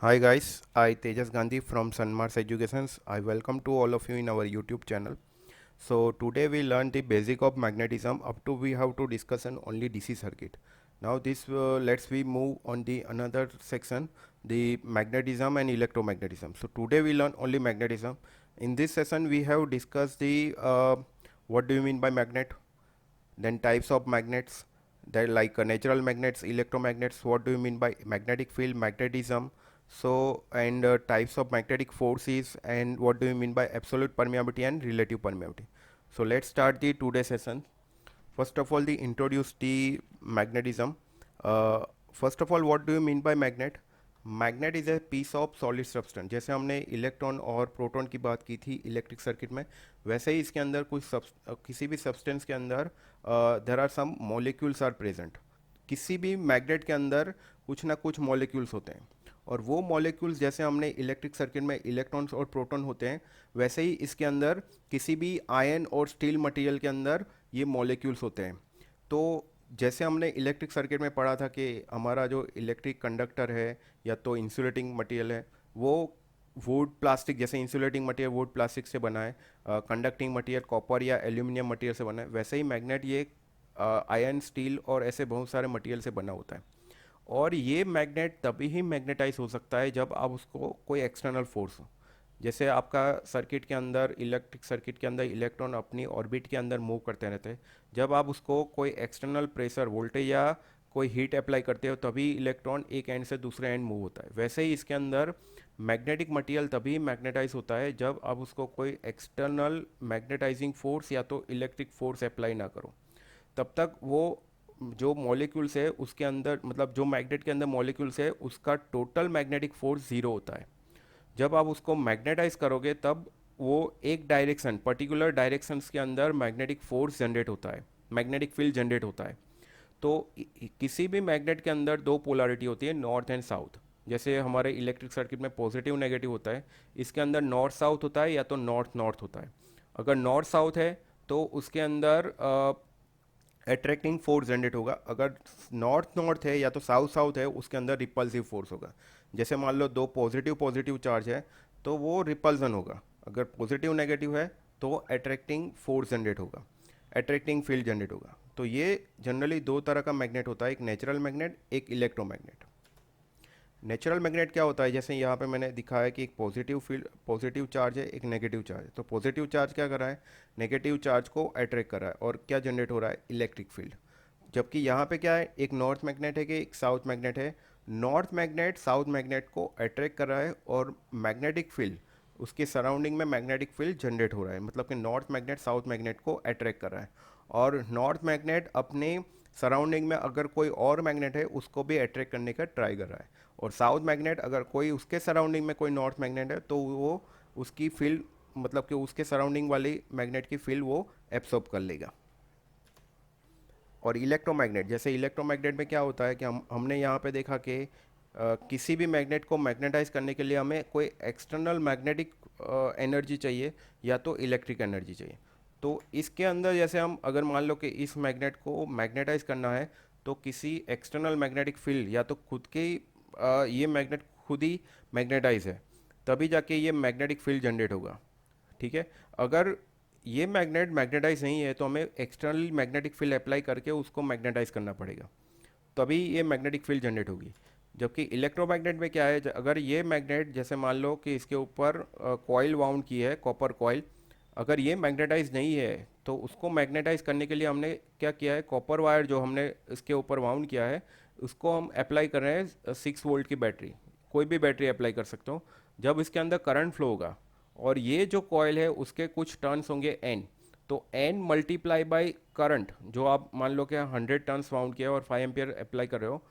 Hi guys, I Tejas Gandhi from Sunmars Educations. I welcome to all of you in our YouTube channel. So today we learn the basic of magnetism. Up to we have to discuss an only DC circuit. Now this let's we move on the another section, the magnetism and electromagnetism. So today we learn only magnetism. In this session we have discussed the what do you mean by magnet, then types of magnets, they're like natural magnets, electromagnets, what do you mean by magnetic field, magnetism, so and types of magnetic forces, and what do you mean by absolute permeability and relative permeability. So let's start the today session. First of all, the introduce the magnetism. uh, First of all, what do you mean by magnet? Magnet is a piece of solid substance. जैसे हमने electron और proton की बात की थी electric circuit में, वैसे ही इसके अंदर किसी भी सब्सटेंस के अंदर there are some molecules are present. किसी भी मैग्नेट के अंदर कुछ ना कुछ मॉलिक्यूल्स होते हैं, और वो मॉलिक्यूल्स जैसे हमने इलेक्ट्रिक सर्किट में इलेक्ट्रॉन्स और प्रोटॉन होते हैं, वैसे ही इसके अंदर किसी भी आयन और स्टील मटेरियल के अंदर ये मॉलिक्यूल्स होते हैं। तो जैसे हमने इलेक्ट्रिक सर्किट में पढ़ा था कि हमारा जो इलेक्ट्रिक कंडक्टर है या तो इंसुलेटिंग मटेरियल है, वो वुड प्लास्टिक, जैसे इंसुलेटिंग मटेरियल वुड प्लास्टिक से बना है, कंडक्टिंग मटेरियल कॉपर या एल्यूमिनियम मटेरियल से बना है, वैसे ही मैग्नेट ये आयरन स्टील और ऐसे बहुत सारे मटेरियल से बना होता है। और ये मैग्नेट तभी ही मैग्नेटाइज हो सकता है जब आप उसको कोई एक्सटर्नल फोर्स हो। जैसे आपका सर्किट के अंदर, इलेक्ट्रिक सर्किट के अंदर इलेक्ट्रॉन अपनी ऑर्बिट के अंदर मूव करते रहते हैं। जब आप उसको कोई एक्सटर्नल प्रेशर, वोल्टेज या कोई हीट अप्लाई करते हो, तभी इलेक्ट्रॉन एक एंड से दूसरे एंड मूव होता है। वैसे ही इसके अंदर मैग्नेटिक मटेरियल तभी मैग्नेटाइज होता है जब आप उसको कोई एक्सटर्नल मैग्नेटाइजिंग फोर्स या तो इलेक्ट्रिक फोर्स अप्लाई ना करो। तब तक वो जो मॉलिक्यूल्स है उसके अंदर, मतलब जो मैग्नेट के अंदर मॉलिक्यूल्स है, उसका टोटल मैग्नेटिक फोर्स ज़ीरो होता है। जब आप उसको मैग्नेटाइज करोगे तब वो एक डायरेक्शन, पर्टिकुलर डायरेक्शंस के अंदर मैग्नेटिक फोर्स जनरेट होता है, मैग्नेटिक फील्ड जनरेट होता है। तो किसी भी मैग्नेट के अंदर दो पोलैरिटी होती है, नॉर्थ एंड साउथ। जैसे हमारे इलेक्ट्रिक सर्किट में पॉजिटिव नेगेटिव होता है, इसके अंदर नॉर्थ साउथ होता है या तो नॉर्थ नॉर्थ होता है। अगर नॉर्थ साउथ है तो उसके अंदर अट्रैक्टिंग फोर्स जनरेट होगा। अगर नॉर्थ नॉर्थ है या तो साउथ साउथ है, उसके अंदर रिपल्सिव फोर्स होगा। जैसे मान लो दो पॉजिटिव पॉजिटिव चार्ज है तो वो रिपल्सन होगा। अगर पॉजिटिव नेगेटिव है तो अट्रैक्टिंग फोर्स जनरेट होगा, अट्रैक्टिंग फील्ड जनरेट होगा। तो ये जनरली दो तरह का मैग्नेट होता है, एक नेचुरल मैग्नेट, एक इलेक्ट्रोमैग्नेट। नेचुरल मैग्नेट क्या होता है, जैसे यहाँ पे मैंने दिखाया कि एक पॉजिटिव फील्ड, पॉजिटिव चार्ज है, एक नेगेटिव चार्ज है। तो पॉजिटिव चार्ज क्या कर रहा है, नेगेटिव चार्ज को अट्रैक्ट कर रहा है, और क्या जनरेट हो रहा है, इलेक्ट्रिक फील्ड। जबकि यहाँ पे क्या है, एक नॉर्थ मैग्नेट है कि एक साउथ मैग्नेट है। नॉर्थ मैग्नेट साउथ मैग्नेट को अट्रैक्ट कर रहा है, और मैग्नेटिक फील्ड, उसके सराउंडिंग में मैग्नेटिक फील्ड जनरेट हो रहा है। मतलब कि नॉर्थ मैग्नेट साउथ मैग्नेट को अट्रैक्ट कर रहा है, और नॉर्थ मैग्नेट अपने सराउंडिंग में अगर कोई और मैग्नेट है उसको भी अट्रैक्ट करने का ट्राई कर रहा है। और साउथ मैग्नेट अगर कोई उसके सराउंडिंग में कोई नॉर्थ मैग्नेट है तो वो उसकी फील्ड, मतलब कि उसके सराउंडिंग वाली मैग्नेट की फील्ड वो एब्सॉर्ब कर लेगा। और इलेक्ट्रोमैग्नेट, जैसे इलेक्ट्रोमैग्नेट में क्या होता है कि हमने यहाँ पे देखा कि किसी भी मैग्नेट को मैग्नेटाइज करने के लिए हमें कोई एक्सटर्नल मैग्नेटिक एनर्जी चाहिए या तो इलेक्ट्रिक एनर्जी चाहिए। तो इसके अंदर जैसे हम अगर मान लो कि इस मैग्नेट को मैग्नेटाइज करना है, तो किसी एक्सटर्नल मैग्नेटिक फील्ड या तो खुद के ही ये मैग्नेट खुद ही मैग्नेटाइज है, तभी जाके ये मैग्नेटिक फील्ड जनरेट होगा। ठीक है। अगर ये मैग्नेट मैग्नेटाइज नहीं है तो हमें एक्सटर्नल मैग्नेटिक फील्ड अप्लाई करके उसको मैग्नेटाइज करना पड़ेगा, तभी ये मैग्नेटिक फील्ड जनरेट होगी। जबकि इलेक्ट्रोमैग्नेट में क्या है, अगर ये मैग्नेट, जैसे मान लो कि इसके ऊपर कॉइल वाउंड की है, कॉपर कॉइल, अगर ये मैग्नेटाइज नहीं है तो उसको मैग्नेटाइज करने के लिए हमने क्या किया है, कॉपर वायर जो हमने इसके ऊपर वाउंड किया है, उसको हम अप्लाई कर रहे हैं 6 वोल्ट की बैटरी। कोई भी बैटरी अप्लाई कर सकते हो। जब इसके अंदर करंट फ्लो होगा और ये जो कॉयल है उसके कुछ टर्न्स होंगे एन, तो एन मल्टीप्लाई बाई करंट, जो आप मान लो कि 100 टर्न्स वाउंड किया और 5 एम्पियर अप्लाई कर रहे हो,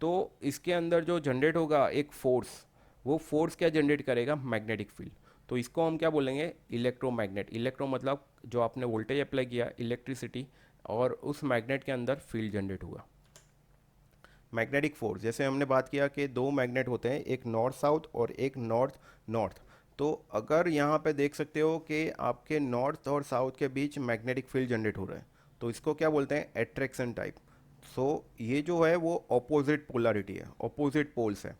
तो इसके अंदर जो जनरेट होगा एक फोर्स, वो फोर्स क्या जनरेट करेगा, मैग्नेटिक फील्ड। तो इसको हम क्या बोलेंगे, इलेक्ट्रोमैग्नेट। इलेक्ट्रो मतलब जो आपने वोल्टेज अप्लाई किया, इलेक्ट्रिसिटी, और उस मैग्नेट के अंदर फील्ड जनरेट हुआ। मैग्नेटिक फोर्स, जैसे हमने बात किया कि दो मैग्नेट होते हैं, एक नॉर्थ साउथ और एक नॉर्थ नॉर्थ। तो अगर यहाँ पे देख सकते हो कि आपके नॉर्थ और साउथ के बीच मैग्नेटिक फील्ड जनरेट हो रहा है, तो इसको क्या बोलते हैं, एट्रैक्शन टाइप। सो ये जो है वो ऑपोजिट पोलैरिटी है, ऑपोजिट पोल्स है।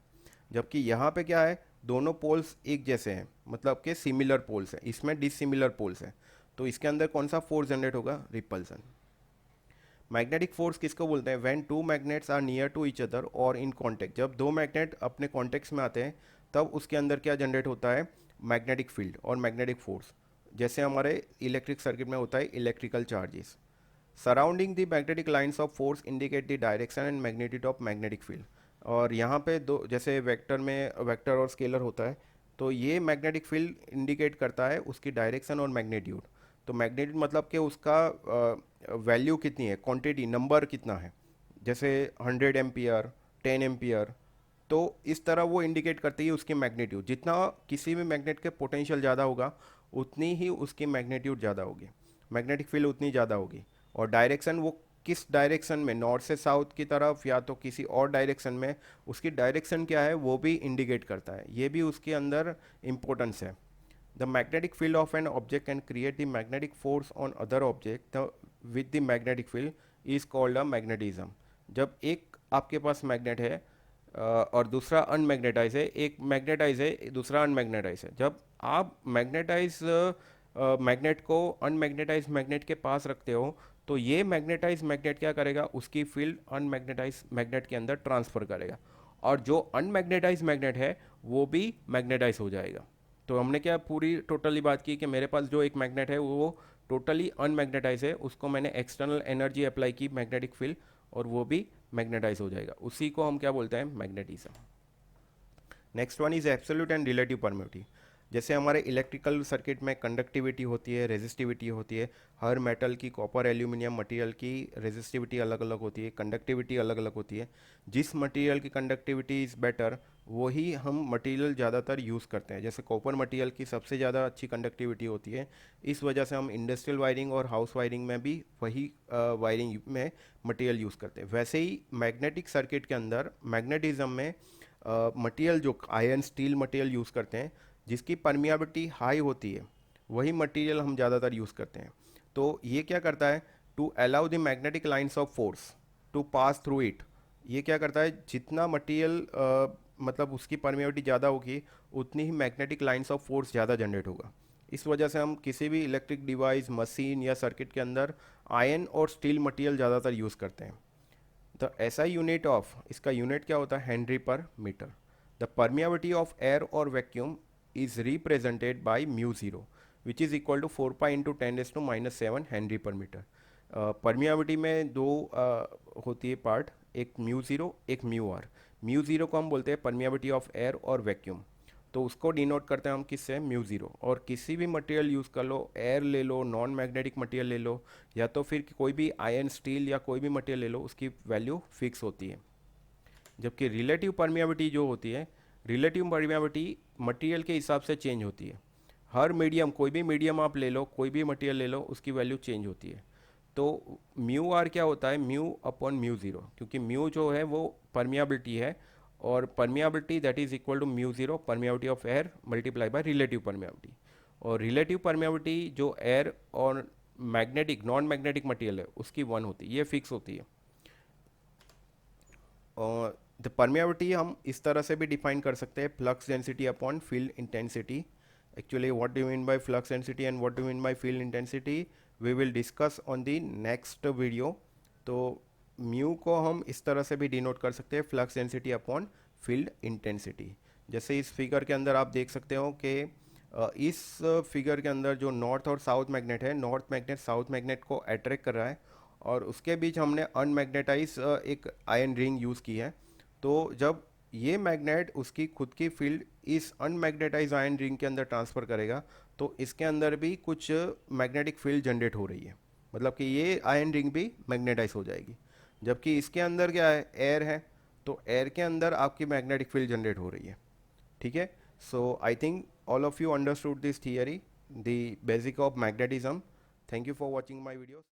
जबकि यहाँ पे क्या है, दोनों पोल्स एक जैसे हैं, मतलब कि सिमिलर पोल्स हैं, इसमें डिसिमिलर पोल्स हैं। तो इसके अंदर कौन सा फोर्स जनरेट होगा, रिपल्सन। मैग्नेटिक फोर्स किसको बोलते हैं, when two magnets are near to each other और इन कांटेक्ट, जब दो मैग्नेट अपने कॉन्टेक्ट में आते हैं तब उसके अंदर क्या जनरेट होता है, मैग्नेटिक फील्ड और मैग्नेटिक फोर्स। जैसे हमारे इलेक्ट्रिक सर्किट में होता है electrical charges. Surrounding the magnetic lines of force indicate the direction and magnetic of magnetic field. और यहाँ पे दो, जैसे वेक्टर में वेक्टर और स्केलर होता है, तो ये मैग्नेटिक फील्ड इंडिकेट करता है उसकी डायरेक्शन और मैग्नीट्यूड। तो मैग्नेटिक मतलब कि उसका वैल्यू कितनी है, क्वांटिटी, नंबर कितना है, जैसे 100 एम्पियर, 10 एम्पियर। तो इस तरह वो इंडिकेट करती है उसकी मैग्नीट्यूड। जितना किसी भी मैग्नेट के पोटेंशियल ज़्यादा होगा उतनी ही उसकी मैग्नीट्यूड ज़्यादा होगी, मैग्नेटिक फील्ड उतनी ज़्यादा होगी। और डायरेक्शन, वो किस डायरेक्शन में, नॉर्थ से साउथ की तरफ या तो किसी और डायरेक्शन में, उसकी डायरेक्शन क्या है वो भी इंडिकेट करता है, ये भी उसके अंदर इम्पोर्टेंस है। The magnetic field of an object can create the magnetic force on other object with the magnetic field is called a magnetism। जब एक आपके पास मैग्नेट है और दूसरा अनमैग्नेटाइज है, एक मैग्नेटाइज है दूसरा अनमैग्नेटाइज है, जब आप मैग्नेटाइज मैग्नेट को अनमैग्नेटाइज मैग्नेट के पास रखते हो तो ये मैग्नेटाइज मैग्नेट क्या करेगा, उसकी फील्ड अनमैग्नेटाइज मैग्नेट के अंदर ट्रांसफर करेगा, और जो अनमैग्नेटाइज मैग्नेट है वो भी मैग्नेटाइज हो जाएगा। तो हमने क्या पूरी टोटली बात की कि मेरे पास जो एक मैग्नेट है वो टोटली अनमैग्नेटाइज है, उसको मैंने एक्सटर्नल एनर्जी अप्लाई की, मैग्नेटिक फील्ड, और वो भी मैग्नेटाइज हो जाएगा, उसी को हम क्या बोलते हैं, magnetism. Next one is absolute and relative permittivity. जैसे हमारे इलेक्ट्रिकल सर्किट में कंडक्टिविटी होती है, रेजिस्टिविटी होती है। हर मेटल की, कॉपर, एल्यूमिनियम मटेरियल की रेजिस्टिविटी अलग अलग होती है, कंडक्टिविटी अलग अलग होती है। जिस मटेरियल की कंडक्टिविटी इज़ बेटर वही हम मटेरियल ज़्यादातर यूज़ करते हैं। जैसे कॉपर मटेरियल की सबसे ज़्यादा अच्छी कंडक्टिविटी होती है, इस वजह से हम इंडस्ट्रियल वायरिंग और हाउस वायरिंग में भी वही वायरिंग में मटेरियल यूज़ करते हैं। वैसे ही मैग्नेटिक सर्किट के अंदर मैग्नेटिज्म में मटेरियल, जो आयरन स्टील मटेरियल यूज़ करते हैं जिसकी परमियाबिलिटी हाई होती है, वही मटेरियल हम ज़्यादातर यूज़ करते हैं। तो ये क्या करता है, to allow the magnetic lines of force to pass through it. ये क्या करता है, जितना मटेरियल मतलब उसकी परमियाबिलिटी ज़्यादा होगी उतनी ही मैग्नेटिक लाइंस ऑफ फोर्स ज़्यादा जनरेट होगा। इस वजह से हम किसी भी इलेक्ट्रिक डिवाइस, मशीन या सर्किट के अंदर आयरन और स्टील मटेरियल ज़्यादातर यूज़ करते हैं। द एसआई यूनिट ऑफ, इसका यूनिट क्या होता है, henry per metre. The permeability of air और vacuum is represented by mu zero which is equal to 4 pi into 10⁻⁷ henry per metre. Permeability में दो होती है पार्ट, एक म्यू ज़ीरो, एक म्यू आर। म्यू ज़ीरो को हम बोलते हैं परमियाबिलिटी ऑफ एयर और वैक्यूम, तो उसको डिनोट करते हैं हम किससे, म्यू ज़ीरो। और किसी भी मटेरियल यूज़ कर लो, एयर ले लो, नॉन मैग्नेटिक मटेरियल ले लो, या तो फिर कोई भी आयरन स्टील या कोई भी मटेरियल ले लो, उसकी वैल्यू फिक्स होती है। जबकि रिलेटिव परमियाबिलिटी जो होती है, रिलेटिव परमियाबिलिटी मटेरियल के हिसाब से चेंज होती है। हर मीडियम, कोई भी मीडियम आप ले लो, कोई भी मटेरियल ले लो, उसकी वैल्यू चेंज होती है। तो म्यू आर क्या होता है, म्यू अपॉन म्यू ज़ीरो, क्योंकि म्यू जो है वो परमियाबिलिटी है, और permeability that is equal to mu zero permeability of air multiply by relative permeability. और रिलेटिव परमियाबिलिटी जो एयर और मैग्नेटिक, नॉन मैग्नेटिक मटेरियल है उसकी 1 होती है, ये फिक्स होती है। और द परमियाबिलिटी हम इस तरह से भी डिफाइन कर सकते हैं, flux density upon field intensity. Actually what do you mean by flux density and what do you mean by field intensity we will discuss on the next video. तो mu को हम इस तरह से भी डिनोट कर सकते हैं, flux density upon field intensity. जैसे इस फिगर के अंदर आप देख सकते हो कि इस फिगर के अंदर जो नॉर्थ और साउथ मैग्नेट है, नॉर्थ मैग्नेट साउथ मैग्नेट को अट्रैक्ट कर रहा है, और उसके बीच हमने अनमैग्नेटाइज एक आयन रिंग यूज़ की है। तो जब ये मैग्नेट उसकी खुद की फील्ड इस अनमैग्नेटाइज आयन रिंग के अंदर ट्रांसफ़र करेगा, तो इसके अंदर भी कुछ मैग्नेटिक फील्ड जनरेट हो रही है, मतलब कि ये आयन रिंग भी मैग्नेटाइज हो जाएगी। जबकि इसके अंदर क्या है, एयर है, तो एयर के अंदर आपकी मैग्नेटिक फील्ड जनरेट हो रही है। ठीक है, so I think all of you understood this theory, the basic of magnetism. Thank you for watching my video.